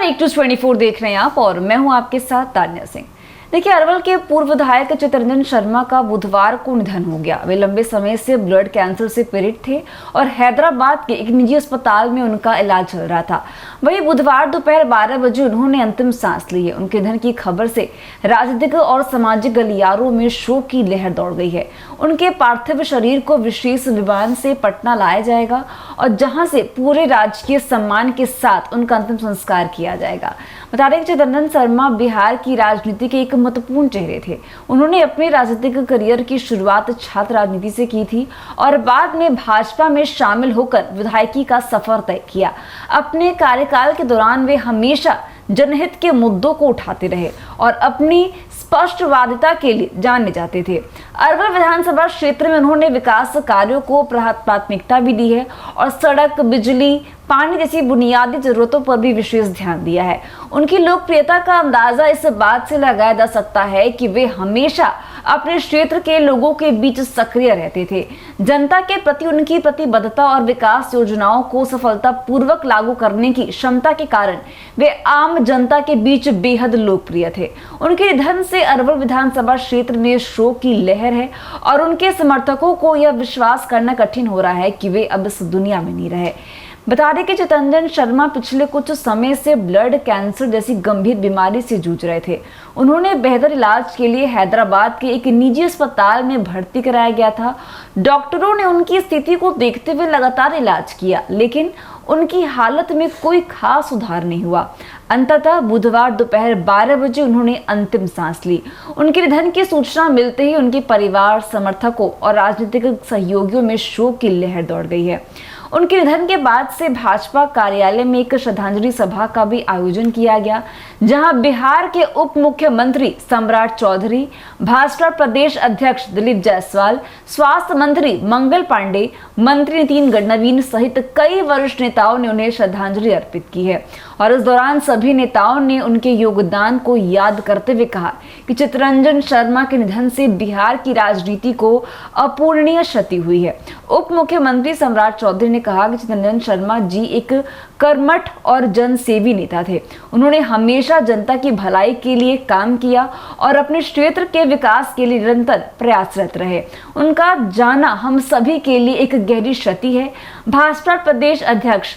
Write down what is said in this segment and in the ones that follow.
एक 24 देख रहे हैं आप और मैं हूं आपके साथ तान्या सिंह। देखिए, अरवल के पूर्व विधायक चितरंजन शर्मा का बुधवार को निधन हो गया। वे लंबे समय से ब्लड कैंसर से पीड़ित थे और हैदराबाद के एक निजी अस्पताल में उनका इलाज चल रहा था। वहीं बुधवार दोपहर 12 बजे उन्होंने अंतिम सांस ली है। उनके निधन की खबर से राजनीतिक और सामाजिक गलियारों में शोक की लहर दौड़ गई है। उनके पार्थिव शरीर को विशेष विमान से पटना लाया जाएगा और जहां से पूरे राजकीय सम्मान के साथ उनका अंतिम संस्कार किया जाएगा। बता दें कि चितरंजन शर्मा बिहार की राजनीति के एक महत्वपूर्ण चेहरे थे। उन्होंने अपने राजनीतिक करियर की शुरुआत छात्र राजनीति से की थी और बाद में भाजपा में शामिल होकर विधायकी का सफर तय किया। अपने कार्यकाल के दौरान वे हमेशा जनहित के मुद्दों को उठाते रहे और अपनी स्पष्टवादिता के लिए जाने जाते थे। अरवल विधानसभा क्षेत्र में उन्होंने विकास कार्यों को प्राथमिकता भी दी है और सड़क, बिजली, पानी जैसी बुनियादी जरूरतों पर भी विशेष ध्यान दिया है। उनकी लोकप्रियता का अंदाजा इस बात से लगाया जा सकता है कि वे हमेशा अपने क्षेत्र के लोगों के बीच सक्रिय रहते थे। जनता के प्रति उनकी प्रतिबद्धता और विकास योजनाओं को सफलतापूर्वक लागू करने की क्षमता के कारण वे आम जनता के बीच बेहद लोकप्रिय थे। उनके निधन से अरवल विधानसभा क्षेत्र में शोक की लहर है और उनके समर्थकों को यह विश्वास करना कठिन हो रहा है कि वे अब इस दुनिया में नहीं रहे। बता दें कि चितरंजन शर्मा पिछले कुछ समय से ब्लड कैंसर जैसी गंभीर बीमारी से जूझ रहे थे। उन्होंने बेहतर इलाज के लिए हैदराबाद के एक निजी अस्पताल में भर्ती कराया गया था। डॉक्टरों ने उनकी स्थिति को देखते हुए लगातार इलाज किया, लेकिन उनकी हालत में कोई खास सुधार नहीं हुआ। अंततः बुधवार दोपहर 12 बजे उन्होंने अंतिम सांस ली। उनके निधन की सूचना मिलते ही उनके परिवार, समर्थकों और राजनीतिक सहयोगियों में शोक की लहर दौड़ गई है। उनके निधन के बाद से भाजपा कार्यालय में एक श्रद्धांजलि सभा का भी आयोजन किया गया, जहां बिहार के उप मुख्यमंत्री सम्राट चौधरी, भाजपा प्रदेश अध्यक्ष दिलीप जायसवाल, स्वास्थ्य मंत्री मंगल पांडे, मंत्री नितिन गडकरी सहित कई वरिष्ठ नेताओं ने उन्हें श्रद्धांजलि अर्पित की है। और इस दौरान सभी नेताओं ने उनके योगदान को याद करते हुए कहा कि चितरंजन शर्मा के निधन से बिहार की राजनीति को अपूरणीय क्षति हुई है। उप मुख्यमंत्री सम्राट चौधरी ने कहा कि चितरंजन शर्मा जी एक कर्मठ और जनसेवी नेता थे। उन्होंने हमेशा जनता की भलाई के लिए काम किया और अपने क्षेत्र के विकास के लिए निरंतर प्रयासरत रहे। उनका जाना हम सभी के लिए एक गहरी क्षति है। भाजपा प्रदेश अध्यक्ष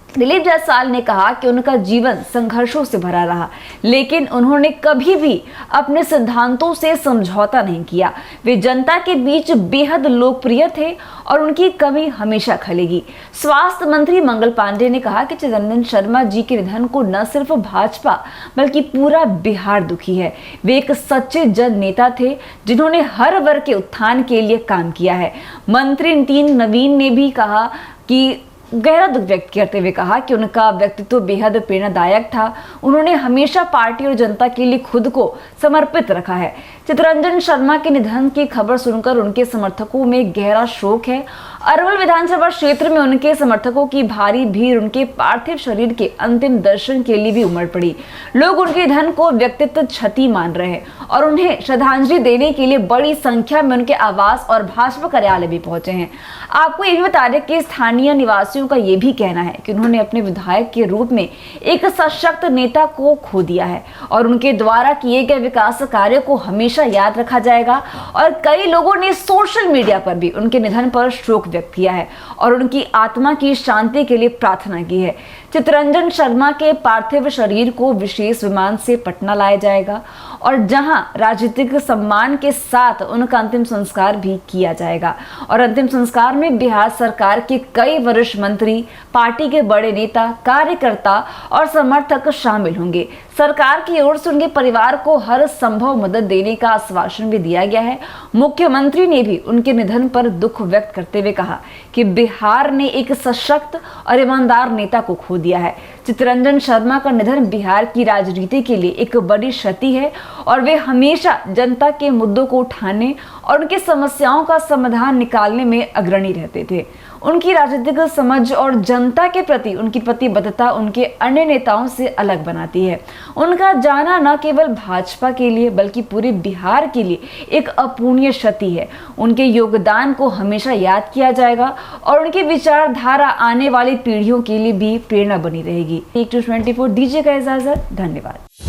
दिलीप जायसवाल ने कहा कि उनका जीवन संघर्षों से भरा रहा, लेकिन उन्होंने कभी भी अपने सिद्धांतों से समझौता नहीं किया। वे जनता के बीच बेहद लोकप्रिय थे और उनकी कमी हमेशा खलेगी। स्वास्थ्य मंत्री मंगल पांडे ने कहा कि चितरंजन शर्मा जी के निधन को न सिर्फ भाजपा बल्कि पूरा बिहार दुखी है। वे एक सच्चे जन नेता थे जिन्होंने हर वर्ग के उत्थान के लिए काम किया है। मंत्री नितिन नवीन ने भी कहा कि गहरा दुख व्यक्त करते हुए कहा कि उनका व्यक्तित्व बेहद प्रेरणादायक था। उन्होंने हमेशा पार्टी और जनता के लिए खुद को समर्पित रखा है। चितरंजन शर्मा के निधन की खबर सुनकर उनके समर्थकों में गहरा शोक है। अरवल विधानसभा क्षेत्र में उनके समर्थकों की भारी भीड़ उनके पार्थिव शरीर के अंतिम दर्शन के लिए भी उमड़ पड़ी। लोग उनके निधन को व्यक्तित्व क्षति मान रहे हैं और उन्हें श्रद्धांजलि देने के लिए बड़ी संख्या में उनके आवास और भाजपा कार्यालय भी पहुंचे हैं। आपको ये भी बता दें कि स्थानीय निवासियों का ये भी कहना है कि उन्होंने अपने विधायक के रूप में एक सशक्त नेता को खो दिया है और उनके द्वारा किए गए विकास कार्यों को हमेशा याद रखा जाएगा। और कई लोगों ने सोशल मीडिया पर भी उनके निधन पर शोक व्यक्त किया है और उनकी आत्मा की शांति के लिए प्रार्थना की है। चितरंजन शर्मा के पार्थिव शरीर को विशेष विमान से पटना लाया जाएगा और जहां राजनीतिक सम्मान के साथ उनका अंतिम संस्कार भी किया जाएगा। और अंतिम संस्कार में बिहार सरकार के कई वरिष्ठ मंत्री, पार्टी के बड़े नेता, कार्यकर्ता और समर्थक शामिल होंगे। सरकार की ओर से उनके परिवार को हर संभव मदद देने का आश्वासन भी दिया गया है। मुख्यमंत्री ने भी उनके निधन पर दुख व्यक्त करते हुए कहा कि बिहार ने एक सशक्त और ईमानदार नेता को खो दिया है। चितरंजन शर्मा का निधन बिहार की राजनीति के लिए एक बड़ी क्षति है और वे हमेशा जनता के मुद्दों को उठाने और उनकी समस्याओं का समाधान निकालने में अग्रणी रहते थे। उनकी राजनीतिक समझ और जनता के प्रति उनकी प्रतिबद्धता उनके अन्य नेताओं से अलग बनाती है। उनका जाना न केवल भाजपा के लिए बल्कि पूरे बिहार के लिए एक अपूर्णीय क्षति है। उनके योगदान को हमेशा याद किया जाएगा और उनकी विचारधारा आने वाली पीढ़ियों के लिए भी प्रेरणा बनी रहेगी। 24 दीजिएगा इजाजत। धन्यवाद।